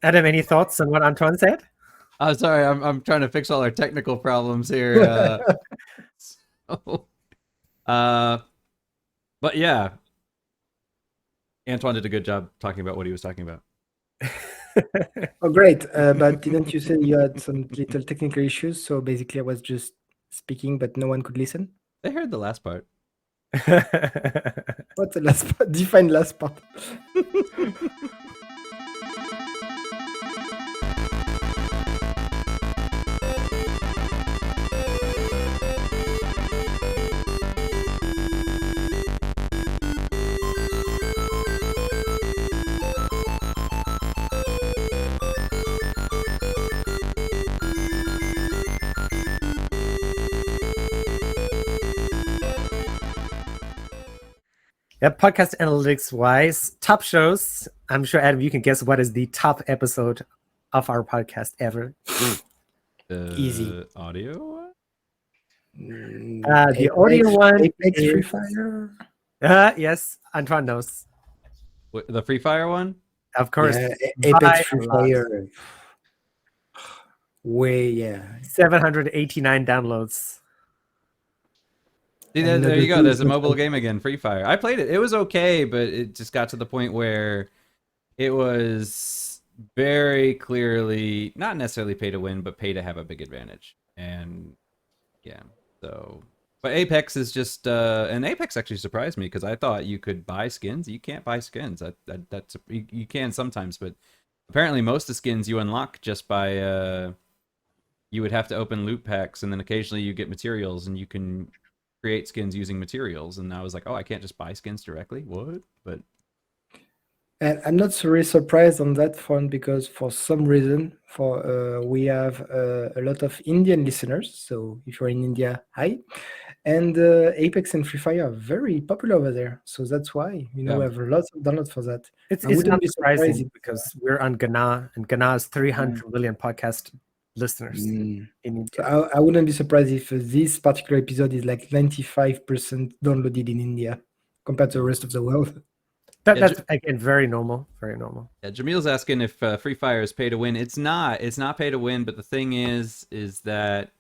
Adam, any thoughts on what Antoine said? Sorry, I'm trying to fix all our technical problems here. So, uh, but yeah, Antoine did a good job talking about what he was talking about. Oh, great. But didn't you say you had some little technical issues? So basically, I was just speaking, but no one could listen. They heard the last part. What's the last part? Define last part. Yeah, podcast analytics wise, top shows. I'm sure, Adam, you can guess what is the top episode of our podcast ever. Easy. Audio? The audio one Apex is... Free Fire. Yes, Antoine knows. The Free Fire one? Of course. Yeah, Apex Free Fire. Way, yeah. 789 downloads. See, there you go. There's a mobile game again, Free Fire. I played it. It was okay, but it just got to the point where it was very clearly not necessarily pay to win, but pay to have a big advantage. And yeah, so. But Apex is just, and Apex actually surprised me because I thought you could buy skins. You can't buy skins. That's you can sometimes, but apparently most of the skins you unlock just by, you would have to open loot packs, and then occasionally you get materials, and you can create skins using materials. And I was like, oh, I can't just buy skins directly? What? But and I'm not so really surprised on that front because for some reason, we have a lot of Indian listeners. So if you're in India, hi. And Apex and Free Fire are very popular over there. So that's why, we have lots of downloads for that. It's not surprising because we're on Ghana, and Ghana has 300 million podcast listeners in India. So I wouldn't be surprised if this particular episode is like 95% downloaded in India compared to the rest of the world. That's again very normal. Very normal. Yeah, Jamil's asking if Free Fire is pay to win. It's not. It's not pay to win. But the thing is that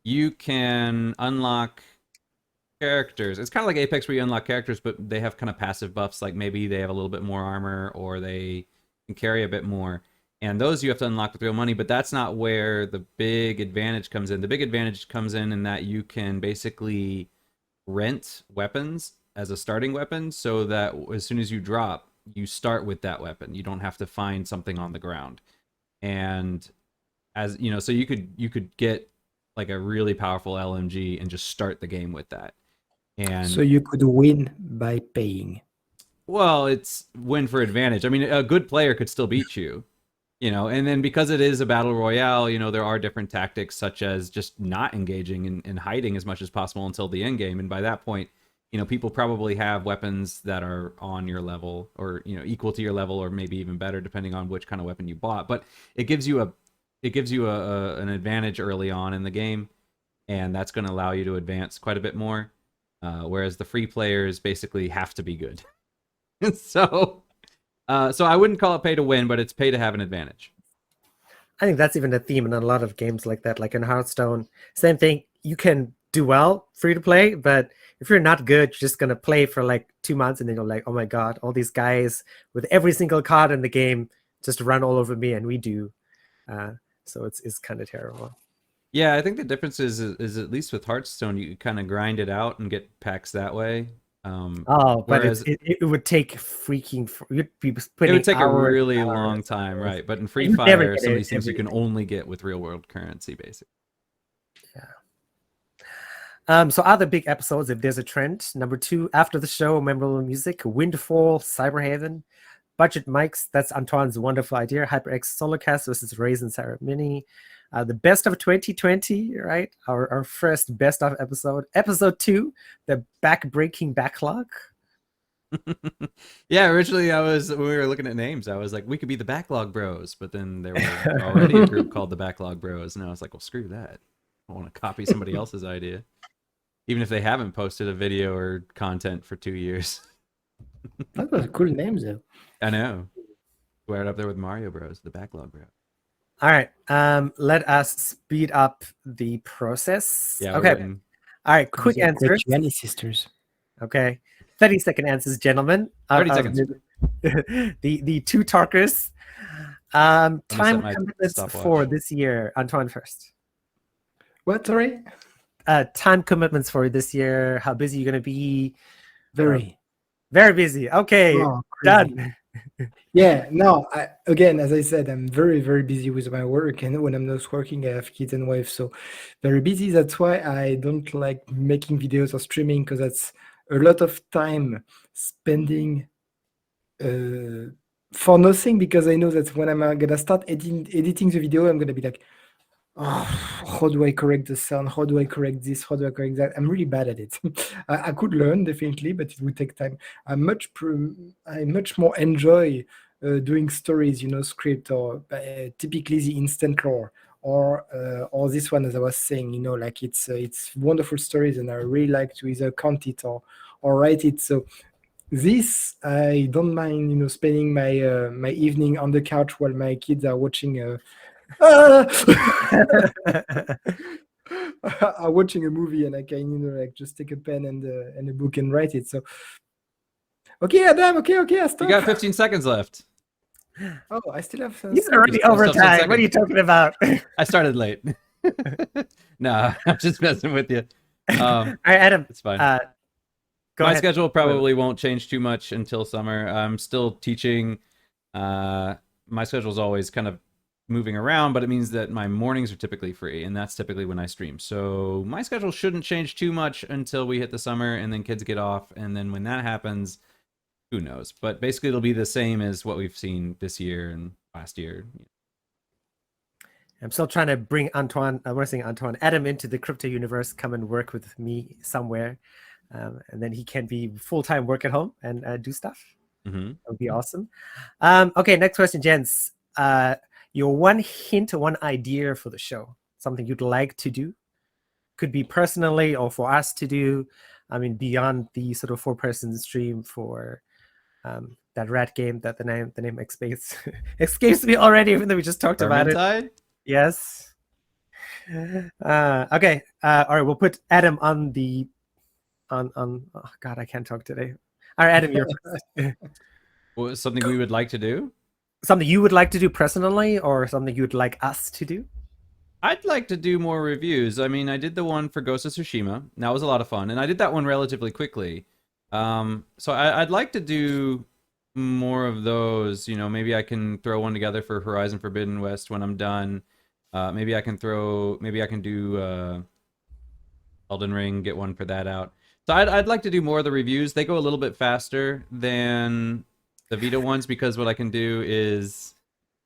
you can unlock characters. It's kind of like Apex where you unlock characters, but they have kind of passive buffs. Like maybe they have a little bit more armor, or they can carry a bit more. And those you have to unlock with real money, but that's not where the big advantage comes in. The big advantage comes in that you can basically rent weapons as a starting weapon, so that as soon as you drop, you start with that weapon. You don't have to find something on the ground. And as you know, so you could get like a really powerful LMG and just start the game with that. And so you could win by paying. Well, it's win for advantage. I mean, a good player could still beat you. And then because it is a battle royale, there are different tactics, such as just not engaging and hiding as much as possible until the end game. And by that point, people probably have weapons that are on your level, or equal to your level, or maybe even better, depending on which kind of weapon you bought. But it gives you an advantage early on in the game, and that's going to allow you to advance quite a bit more. Whereas the free players basically have to be good. So I wouldn't call it pay to win, but it's pay to have an advantage. I think that's even a theme in a lot of games like that, like in Hearthstone. Same thing. You can do well free to play, but if you're not good, you're just gonna play for like 2 months, and then you're like, oh my god, all these guys with every single card in the game just run all over me, and we do. So it's kind of terrible. Yeah, I think the difference is at least with Hearthstone, you kind of grind it out and get packs that way. But it would take freaking. You'd be it would take a really long time, right? But in Free Fire, some of these things you can only get with real world currency, basically. Yeah. So other big episodes, if there's a trend. Number 2, after the show, memorable music, Windfall, Cyberhaven, Budget Mics. That's Antoine's wonderful idea. HyperX Solocast versus Raisin Sarah Mini. The best of 2020, right? Our first best of episode. Episode 2, the back-breaking backlog. Yeah, originally when we were looking at names, I was like, we could be the Backlog Bros, but then there were already a group called the Backlog Bros, and I was like, well, screw that. I want to copy somebody else's idea, even if they haven't posted a video or content for 2 years. That was a cool name, though. I know. Squared up there with Mario Bros. The backlog, bro. All right. Let us speed up the process. Yeah, we're Okay. getting. All right. Quick Those are great answers. Gianni sisters. Okay. 30-second answers, gentlemen. 30 seconds. The two talkers. set Time my commitments stopwatch. for this year. Antoine first. What? Sorry. Time commitments for this year. How busy you're gonna be? Very. Very busy. Okay. Oh, crazy. Done. Yeah, no, again, as I said, I'm very, very busy with my work. And when I'm not working, I have kids and wife. So very busy. That's why I don't like making videos or streaming, because that's a lot of time spending for nothing, because I know that when I'm going to start editing the video, I'm going to be like, oh, how do I correct the sound? How do I correct this? How do I correct that? I'm really bad at it. I could learn, definitely, but it would take time. I much more enjoy doing stories, script, or typically the instant lore, or this one, as I was saying, like it's wonderful stories, and I really like to either count it or write it. So this, I don't mind, spending my my evening on the couch while my kids are watching are watching a movie, and I can, like, just take a pen and a book and write it. So, okay, Adam, okay, I stop. You got 15 seconds left. Oh, I still have. He's already over Still 10 time. What are you talking about? I started late. No, I'm just messing with you. All right, Adam. It's fine. Go My ahead. schedule probably won't change too much until summer. I'm still teaching. My schedule's always kind of moving around, but it means that my mornings are typically free, and that's typically when I stream. So my schedule shouldn't change too much until we hit the summer, and then kids get off, and then when that happens, who knows? But basically, it'll be the same as what we've seen this year and last year. I'm still trying to bring Antoine, Adam into the crypto universe, come and work with me somewhere. And then he can be full-time work at home and do stuff. Mm-hmm. That would be awesome. Okay, next question, gents. Your one hint or one idea for the show, something you'd like to do. Could be personally or for us to do. I mean, beyond the sort of 4-person stream for that rat game that the name escapes me already, even though we just talked about it. Vermintide? Yes. Okay. All right. We'll put Adam on the on. Oh God, I can't talk today. All right, Adam, you're first. Well, something we would like to do? Something you would like to do personally, or something you would like us to do? I'd like to do more reviews. I mean, I did the one for Ghost of Tsushima. That was a lot of fun, and I did that one relatively quickly. So I'd like to do more of those. Maybe I can throw one together for Horizon Forbidden West when I'm done. Maybe I can do Elden Ring, get one for that out. So I'd like to do more of the reviews. They go a little bit faster than the Vita ones, because what I can do is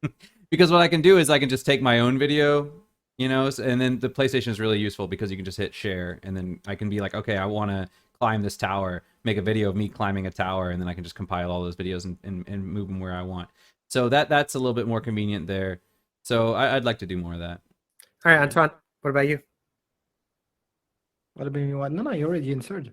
I can just take my own video, and then the PlayStation is really useful because you can just hit share, and then I can be like, okay, I want to climb this tower, make a video of me climbing a tower, and then I can just compile all those videos and move them where I want. So that's a little bit more convenient there. So I'd like to do more of that. All right, Antoine, what about you? What about you? No, you already answered.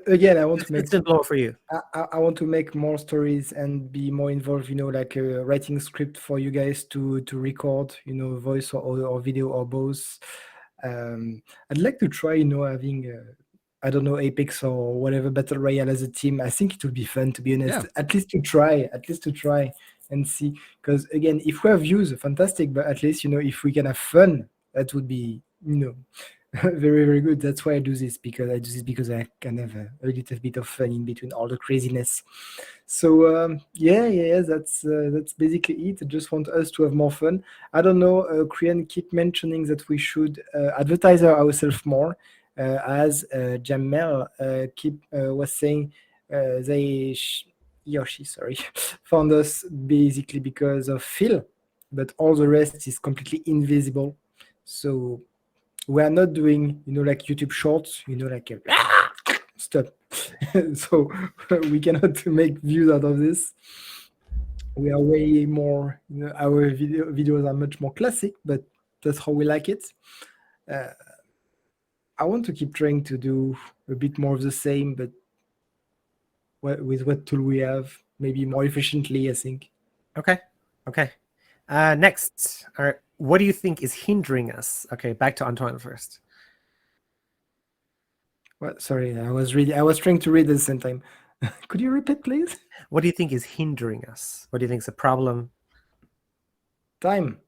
Again, I want to make instant blow for you. I want to make more stories and be more involved, like writing script for you guys to record, voice or video or both. I'd like to try, having I don't know, Apex or whatever battle royale as a team. I think it would be fun, to be honest. Yeah. At least to try and see. Because again, if we have views, fantastic. But at least, if we can have fun, that would be, very, very good. That's why I do this, because I can have a little bit of fun in between all the craziness. So yeah, that's basically it. I just want us to have more fun. I don't know. Korean keep mentioning that we should advertise ourselves more, as Jamel was saying. Yoshi, sorry, found us basically because of Phil, but all the rest is completely invisible. So we are not doing, like YouTube Shorts, like stuff. So we cannot make views out of this. We are way more, our videos are much more classic, but that's how we like it. I want to keep trying to do a bit more of the same, but with what tool we have. maybe more efficiently, I think. Okay. Next, what do you think is hindering us? Okay, back to Antoine first. What? Sorry, I was trying to read at the same time. Could you repeat, please? What do you think is hindering us? What do you think is a problem? Time.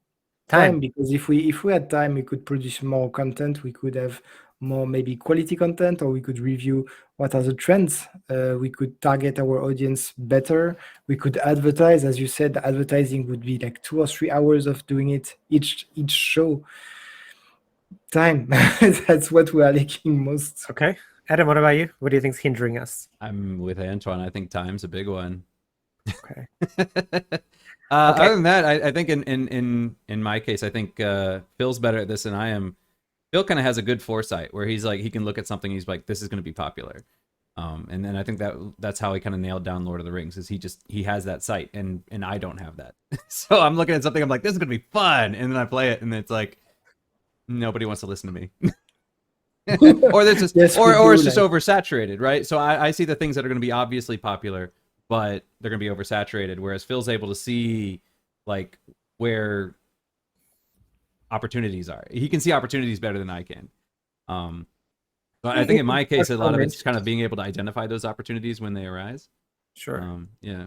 Time. Because if we had time, we could produce more content. We could have more maybe quality content, or we could review what are the trends. We could target our audience better. We could advertise, as you said. The advertising would be like 2 or 3 hours of doing it each show. Time. That's what we are lacking most. Okay. Adam, what about you? What do you think is hindering us? I'm with Antoine. I think time's a big one. Okay. Other than that, I think in my case, I think Phil's better at this than I am. Phil kind of has a good foresight where he's like, he can look at something, he's like, this is going to be popular. And then I think that's how he kind of nailed down Lord of the Rings, is he has that sight, and I don't have that. So I'm looking at something, I'm like, this is going to be fun. And then I play it and it's like, nobody wants to listen to me. Or there's just, Yes, or it's just like... oversaturated, right? So I see the things that are going to be obviously popular, but they're going to be oversaturated. Whereas Phil's able to see like where opportunities are. He can see opportunities better than I can. But I think in my case, a lot of it's kind of being able to identify those opportunities when they arise. Sure. Yeah.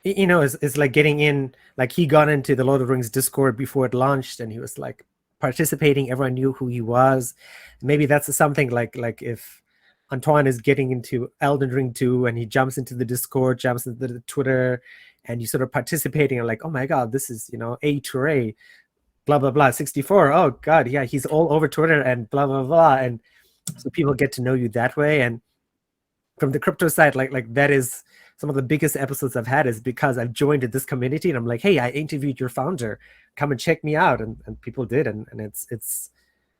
You know, it's like getting in, like he got into the Lord of the Rings Discord before it launched, and he was like participating. Everyone knew who he was. Maybe that's something like if Antoine is getting into Elden Ring 2 and he jumps into the Discord, jumps into the Twitter, and you sort of participating and like, oh my God, this is, A Touré, blah, blah, blah, 64. Oh God, yeah, he's all over Twitter and blah, blah, blah. And so people get to know you that way. And from the crypto side, like that is some of the biggest episodes I've had, is because I've joined this community and I'm like, hey, I interviewed your founder, come and check me out. And people did. And it's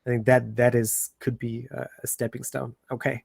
I think that could be a stepping stone. Okay.